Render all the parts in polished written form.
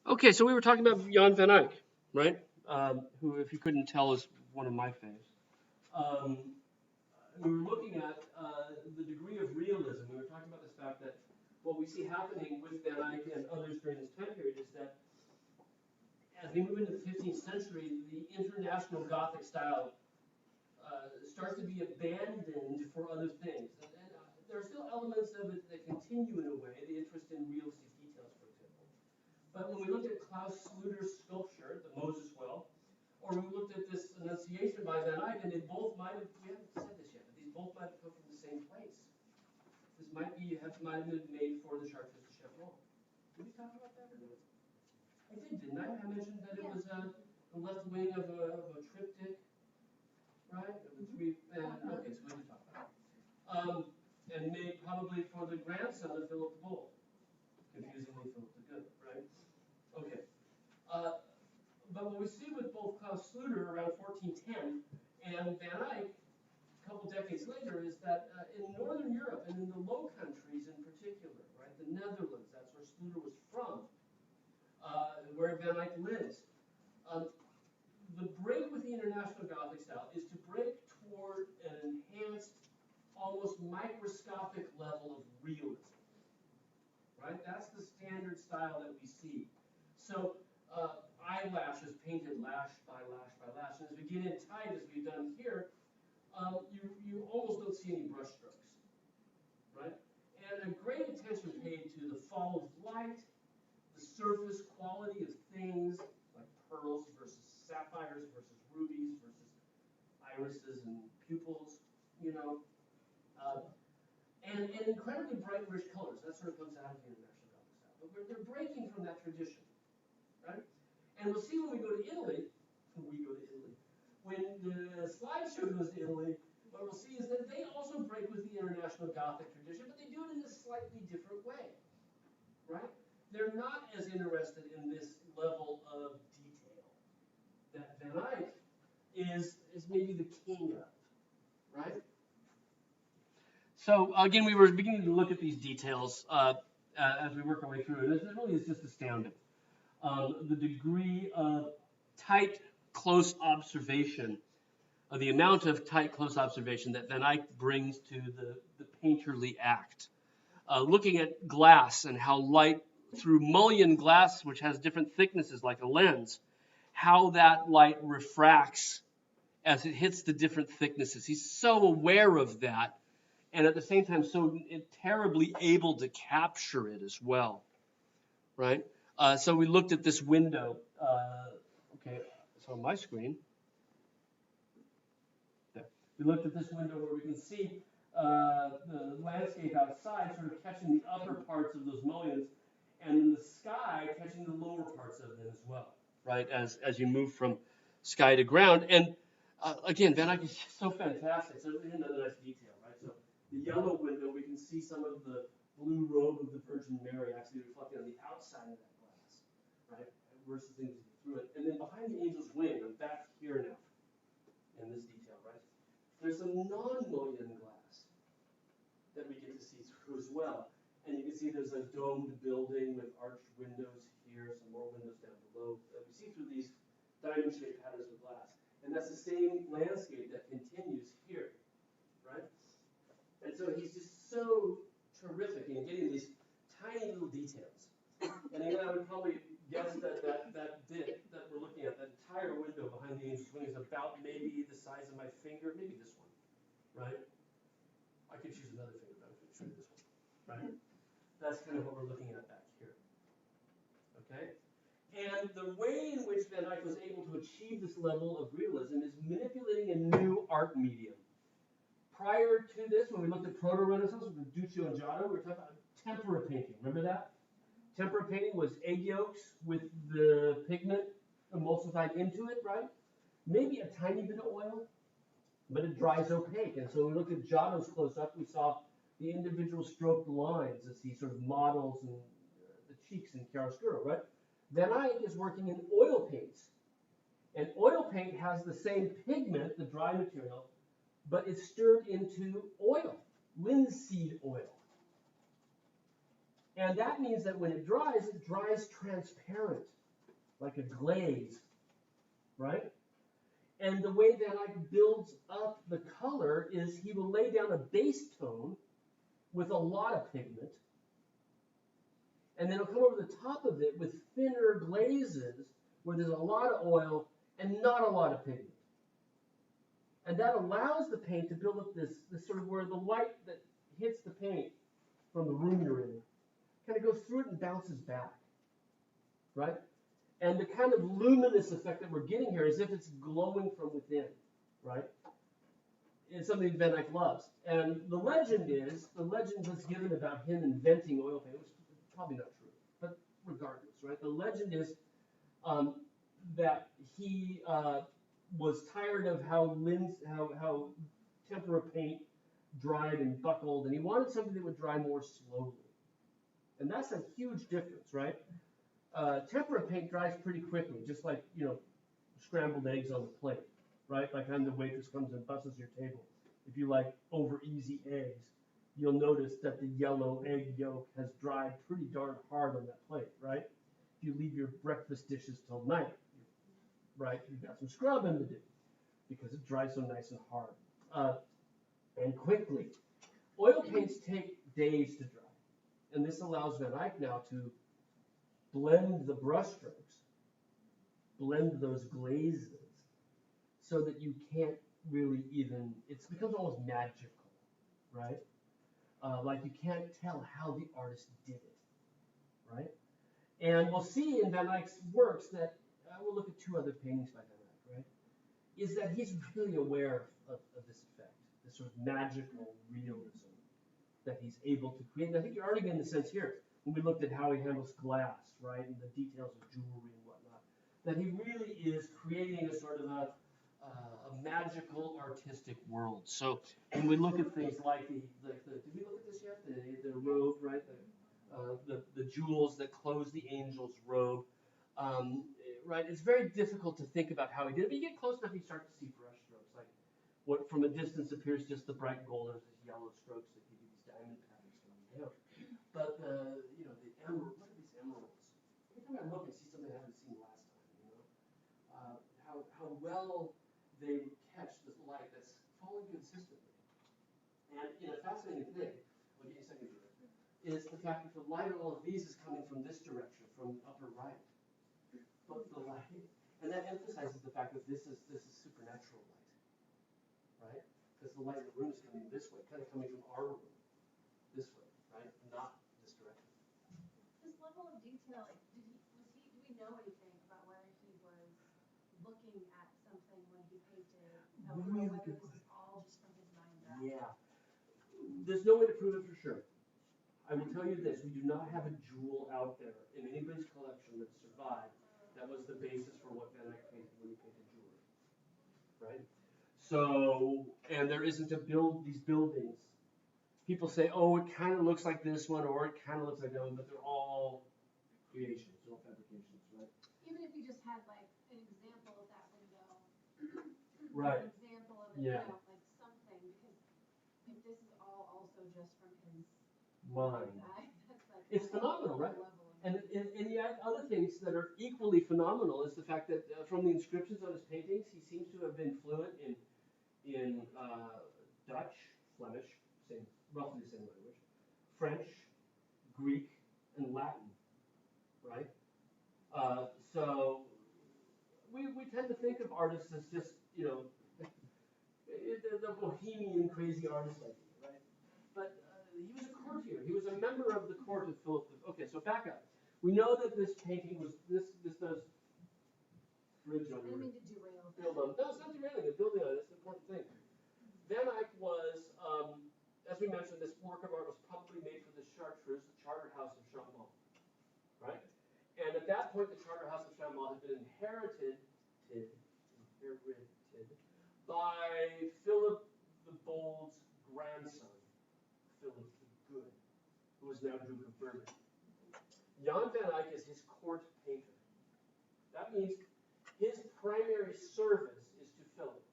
Okay, so we were talking about Jan van Eyck, right? Who, if you couldn't tell, is one of my faves. Um, we were looking at the degree of realism. We were talking about this fact that what we see happening with Van Eyck and others during this time period is that as we move into the 15th century, the international Gothic style starts to be abandoned for other things. And there are still elements of it that continue in a way, the interest in realistic details, for example. But when we looked at Klaus Schluter's sculpture, the Moses Well, or we looked at this Annunciation by Van Eyck, and they both might have, we haven't said this yet, but these both might have come from the same place. This might have been made for the Chartres de Chevron. Did we talk about that or no? I did, didn't I? I mentioned that it was the left wing of a triptych, right? Of the three, okay, so we did talk about it. And made probably for the grandson of Philip the Bold. Confusingly, Philip the Good, right? Okay. But what we see with both Klaus Schluter around 1410 and Van Eyck a couple decades later is that in Northern Europe and in the Low Countries in particular, right, the Netherlands, that's where Schluter was from, where Van Eyck lives, the break with the International Gothic style is to break toward an enhanced, almost microscopic level of realism. Right? That's the standard style that we see. So eyelashes painted lash by lash by lash. And as we get in tight, as we've done here, you almost don't see any brush strokes. Right? And a great attention paid to the fall of light, the surface quality of things, like pearls versus sapphires versus rubies versus irises and pupils, you know. And incredibly bright, rich colors. That sort of comes out of the International Gothic style. But they're breaking from that tradition, right? And we'll see when we go to Italy, when the slideshow goes to Italy, what we'll see is that they also break with the International Gothic tradition, but they do it in a slightly different way, right? They're not as interested in this level of detail that Van Eyck is maybe the king of, right? So again, we were beginning to look at these details as we work our way through, and this really is just astounding. The degree of tight, close observation, the amount of tight, close observation that Van Eyck brings to the painterly act. Looking at glass and how light through mullion glass, which has different thicknesses like a lens, how that light refracts as it hits the different thicknesses. He's so aware of that, and at the same time so terribly able to capture it as well, right? So we looked at this window. Okay, so on my screen, there. We looked at this window where we can see the landscape outside sort of catching the upper parts of those mullions, and then the sky catching the lower parts of them as well, right? As you move from sky to ground, and again, Van Eyck is just so fantastic. So here's another nice detail, right? So the yellow window, we can see some of the blue robe of the Virgin Mary actually reflected on the outside of that glass, right? Versus things through it. And then behind the angel's wing, I'm back here now in this detail, right? There's some non-mullion glass that we get to see through as well. And you can see there's a domed building with arched windows here, some more windows down below that we see through these diamond-shaped patterns of glass. And that's the same landscape that continues here, right? And so he's just so terrific in getting these tiny little details. And again, I would probably guess that that bit that we're looking at, that entire window behind the angel's wing, is about maybe the size of my finger, maybe this one, right? I could choose another finger, but I'm going to show you this one, right? That's kind of what we're looking at back here, okay? And the way in which Van Eyck was able to achieve this level of realism is manipulating a new art medium. Prior to this, when we looked at Proto-Renaissance with Duccio and Giotto, we were talking about tempera painting. Remember that? Tempera painting was egg yolks with the pigment emulsified into it, right? Maybe a tiny bit of oil, but it dries opaque. And so when we looked at Giotto's close-up, we saw the individual stroked lines as he sort of models and the cheeks in chiaroscuro, right? Van Eyck is working in oil paints. And oil paint has the same pigment, the dry material, but it's stirred into oil, linseed oil. And that means that when it dries transparent, like a glaze, right? And the way Van Eyck builds up the color is he will lay down a base tone with a lot of pigment, and then he'll come over the top of it with thinner glazes where there's a lot of oil and not a lot of pigment. And that allows the paint to build up this sort of where the light that hits the paint from the room you're in kind of goes through it and bounces back, right? And the kind of luminous effect that we're getting here is if it's glowing from within, right? It's something Van Eyck loves. And the legend was given about him inventing oil paint, which is probably not true, but regardless, right? The legend is that he was tired of how tempera paint dried and buckled, and he wanted something that would dry more slowly. And that's a huge difference, right? Tempera paint dries pretty quickly, just like, scrambled eggs on the plate, right? By the time the waitress comes and busses your table. If you like over easy eggs, you'll notice that the yellow egg yolk has dried pretty darn hard on that plate, right? If you leave your breakfast dishes till night, right, you've got some scrubbing to do because it dries so nice and hard and quickly. Oil paints take days to dry, and this allows Van Eyck now to blend the brushstrokes, blend those glazes, so that you can't really even, it becomes almost magical, right? Like you can't tell how the artist did it, right? And we'll see in Van Eyck's works that, we'll look at two other paintings by Van Eyck, right? Is that he's really aware of this effect, this sort of magical realism that he's able to create. And I think you're already getting the sense here, when we looked at how he handles glass, right, and the details of jewelry and whatnot, that he really is creating a sort of a magical artistic world. So when we look at things like did we look at this yet? The robe, right? The jewels that close the angel's robe, right? It's very difficult to think about how he did it. But you get close enough, you start to see brush strokes, like what from a distance appears just the bright gold, there's these yellow strokes that give you these diamond patterns coming down. But the emerald, what are these emeralds? Every time I look, I see something I haven't seen last time. How well they catch this light that's falling consistently. And a fascinating thing, I'll give you a second here, is the fact that the light on all of these is coming from this direction, from upper right. But the light, and that emphasizes the fact that this is supernatural light, right? Because the light in the room is coming this way, kind of coming from our room, this way, right? Not this direction. This level of detail, do we know anything about whether he was looking at something when he painted, or whether this is all just from his mind's eye? Yeah. There's no way to prove it for sure. I will tell you this, we do not have a jewel out there in anybody's collection that survived that was the basis for what Van Eyck painted when he painted jewelry, right? So, and there isn't these buildings. People say, oh, it kind of looks like this one, or it kind of looks like that one, but they're all creations, they're all fabrications, right? Even if you just had like an example of that window, right? An example of it, yeah. Like something, because if this is all also just from his mind, that's like it's phenomenal, right? And yet other things that are equally phenomenal is the fact that from the inscriptions on his paintings, he seems to have been fluent in Dutch, Flemish, roughly the same language, French, Greek, and Latin, right? So we tend to think of artists as just, the bohemian crazy artist like me, right? But he was a courtier. He was a member of the court of Philip. Okay, so back up. We know that this painting was this does bridge on I don't mean to derail. build on. No, it's not derailing it. Building on it. It's an important thing. Van Eyck was, as we mentioned, this work of art was probably made for the Chartreuse, the Charter House of Champmont, right? And at that point, the Charter House of Champmont had been inherited by Philip the Bold's grandson, Philip the Good, who was now Duke of Bourbon. Jan van Eyck is his court painter. That means his primary service is to Philip.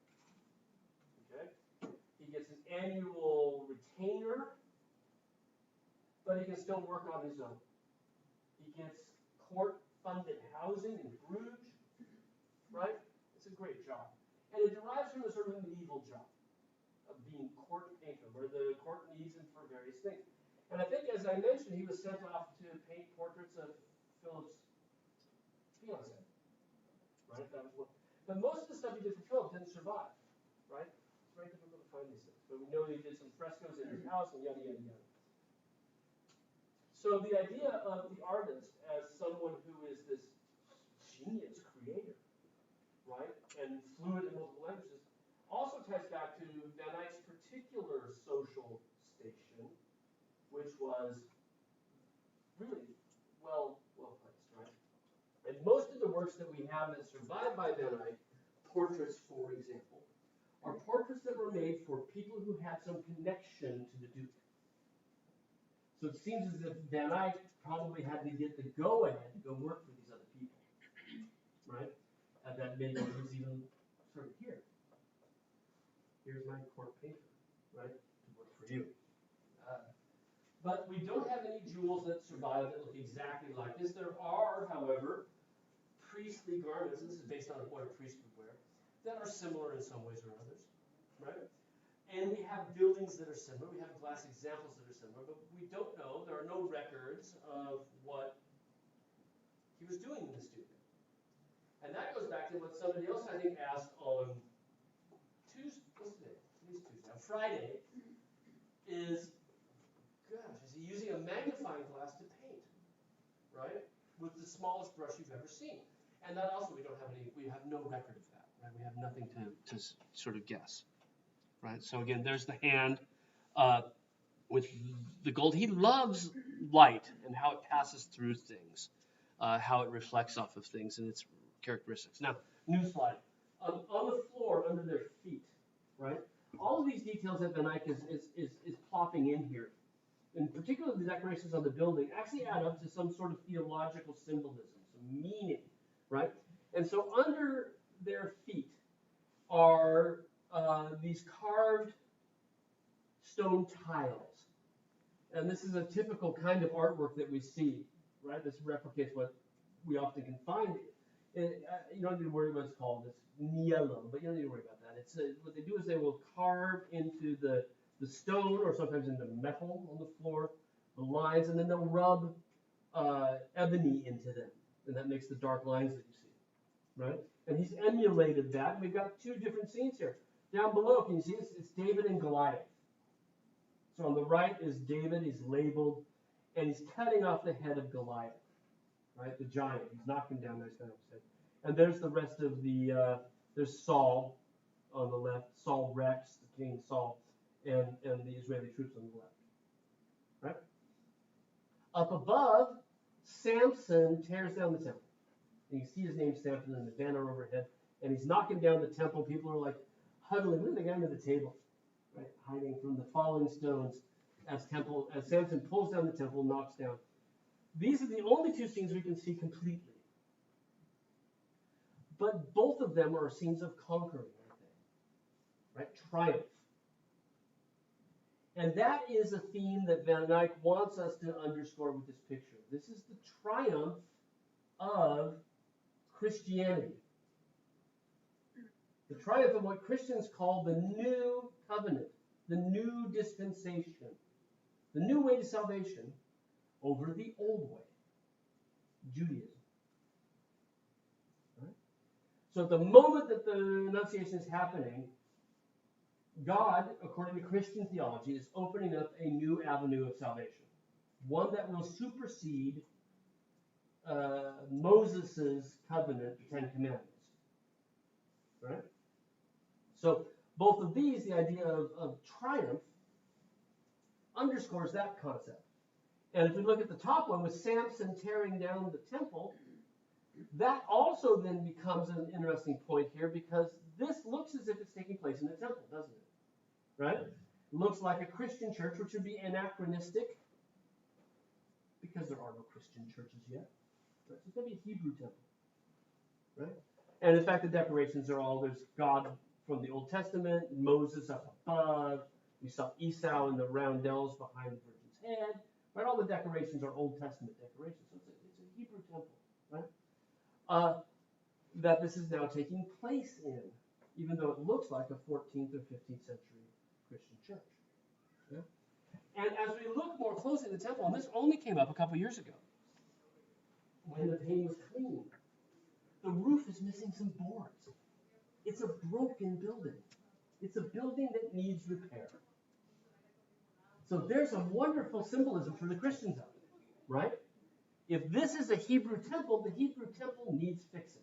Okay? He gets an annual retainer, but he can still work on his own. He gets court-funded housing in Bruges, right? It's a great job. And it derives from a sort of medieval job of being court painter, where the court needs him for various things. And I think, as I mentioned, he was sent off to paint portraits of Philip's fiancée, right? That was one. But most of the stuff he did for Philip didn't survive, right? It's very difficult to find these things. But we know he did some frescoes in his house and yada, yada, yada. So the idea of the artist as someone who is this genius creator, right, and fluent in multiple languages, also ties back to Van Eyck's particular social station, which was really well placed, right? And most of the works that we have that survive by Van Eyck, portraits, for example, are portraits that were made for people who had some connection to the Duke. So it seems as if Van Eyck probably had to get the go-ahead to go work for these other people, right? That maybe he was even sort of here. Here's my court painter, right, to work for you. But we don't have any jewels that survive that look exactly like this. There are, however, priestly garments, and this is based on what a priest would wear, that are similar in some ways or others, right? And we have buildings that are similar. We have glass examples that are similar, but we don't know. There are no records of what he was doing in this studio. And that goes back to what somebody else, I think, asked on Tuesday, what's today? Today's Tuesday. On Friday, is he using a magnifying glass to paint, right? With the smallest brush you've ever seen. And that also, we have no record of that, right? We have nothing to sort of guess. Right, so again, there's the hand with the gold. He loves light and how it passes through things, how it reflects off of things and its characteristics. Now, new slide. On the floor under their feet, right? All of these details that Van Eyck is plopping in here, in particular the decorations on the building, actually add up to some sort of theological symbolism, some meaning, right? And so under their feet are these carved stone tiles. And this is a typical kind of artwork that we see, right? This replicates what we often can find. You don't need to worry what it's called. It's niellum, but you don't need to worry about that. It's what they do is they will carve into the stone or sometimes into metal on the floor, the lines, and then they'll rub ebony into them. And that makes the dark lines that you see, right? And he's emulated that. And we've got two different scenes here. Down below, can you see this? It's David and Goliath. So on the right is David. He's labeled, and he's cutting off the head of Goliath, right? The giant. He's knocking down this guy's head. And there's the rest of the. There's Saul on the left. Saul Rex, the King Saul, and the Israeli troops on the left, right? Up above, Samson tears down the temple. And you see his name stamped in the banner overhead, and he's knocking down the temple. People are like huddling. Look at the guy under the table, right, hiding from the falling stones as Samson pulls down the temple, knocks down. These are the only two scenes we can see completely. But both of them are scenes of conquering, aren't they? Right? Triumph. And that is a theme that Van Eyck wants us to underscore with this picture. This is the triumph of Christianity. The triumph of what Christians call the new covenant, the new dispensation, the new way to salvation over the old way, Judaism. Right? So at the moment that the Annunciation is happening, God, according to Christian theology, is opening up a new avenue of salvation, one that will supersede Moses' covenant, the Ten Commandments. Right? So both of these, the idea of triumph, underscores that concept. And if we look at the top one with Samson tearing down the temple, that also then becomes an interesting point here because this looks as if it's taking place in a temple, doesn't it? Right? It looks like a Christian church, which would be anachronistic because there are no Christian churches yet. Right? So it's going to be a Hebrew temple. Right? And in fact, the decorations are all, there's God from the Old Testament, Moses up above. We saw Esau in the roundels behind the virgin's head. right? All the decorations are Old Testament decorations. So it's a Hebrew temple, right? That this is now taking place in, even though it looks like a 14th or 15th century Christian church. Yeah? And as we look more closely at the temple, and this only came up a couple years ago, when the paint was clean, the roof is missing some boards. It's a broken building. It's a building that needs repair. So there's a wonderful symbolism for the Christians out there, right? If this is a Hebrew temple, the Hebrew temple needs fixing.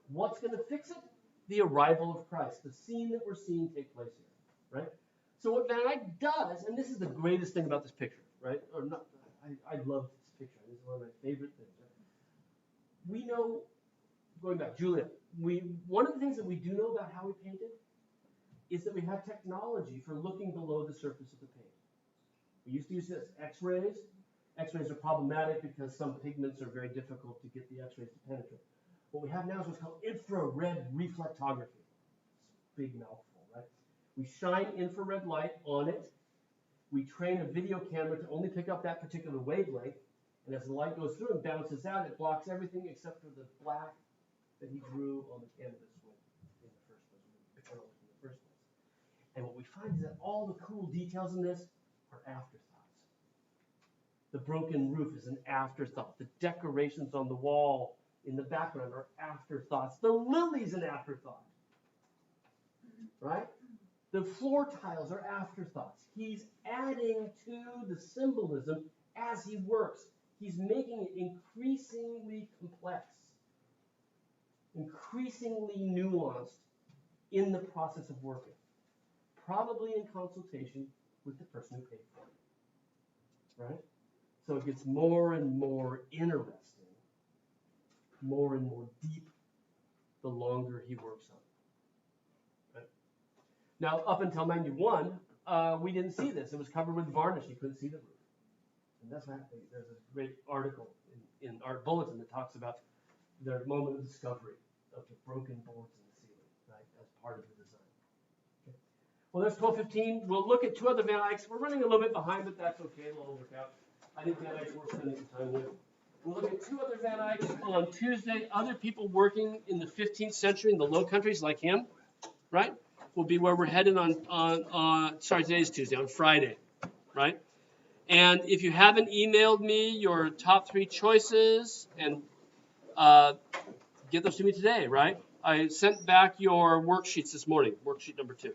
What's going to fix it? The arrival of Christ, the scene that we're seeing take place here, right? So what Van Eyck does, and this is the greatest thing about this picture, right? Or not, I love this picture. This is one of my favorite things. Right? We know, going back, Julia, one of the things that we do know about how we painted is that we have technology for looking below the surface of the paint. We used to use this, X-rays. X-rays are problematic because some pigments are very difficult to get the X-rays to penetrate. What we have now is what's called infrared reflectography. It's a big mouthful, right? We shine infrared light on it. We train a video camera to only pick up that particular wavelength. And as the light goes through and bounces out, it blocks everything except for the black that he drew on the canvas in the first place. And what we find is that all the cool details in this are afterthoughts. The broken roof is an afterthought. The decorations on the wall in the background are afterthoughts. The lily's an afterthought. Right? The floor tiles are afterthoughts. He's adding to the symbolism as he works. He's making it increasingly complex, increasingly nuanced in the process of working. Probably in consultation with the person who paid for it. Right? So it gets more and more interesting, more and more deep, the longer he works on it. Right? Now, up until 91, we didn't see this. It was covered with varnish. You couldn't see the roof. And that's why there's a great article in Art Bulletin that talks about their moment of discovery of the broken boards in the ceiling, right, as part of the design. Okay. Well, there's 12:15. We'll look at two other Van Eycks. We're running a little bit behind, but that's okay. It'll work out. I think Van Eyck's worth spending some time with. We'll look at two other Van Eycks on Tuesday. Other people working in the 15th century in the Low Countries like him, right, will be where we're headed on today's Tuesday, on Friday, right? And if you haven't emailed me your top 3 choices, and get those to me today, right? I sent back your worksheets this morning, worksheet number 2.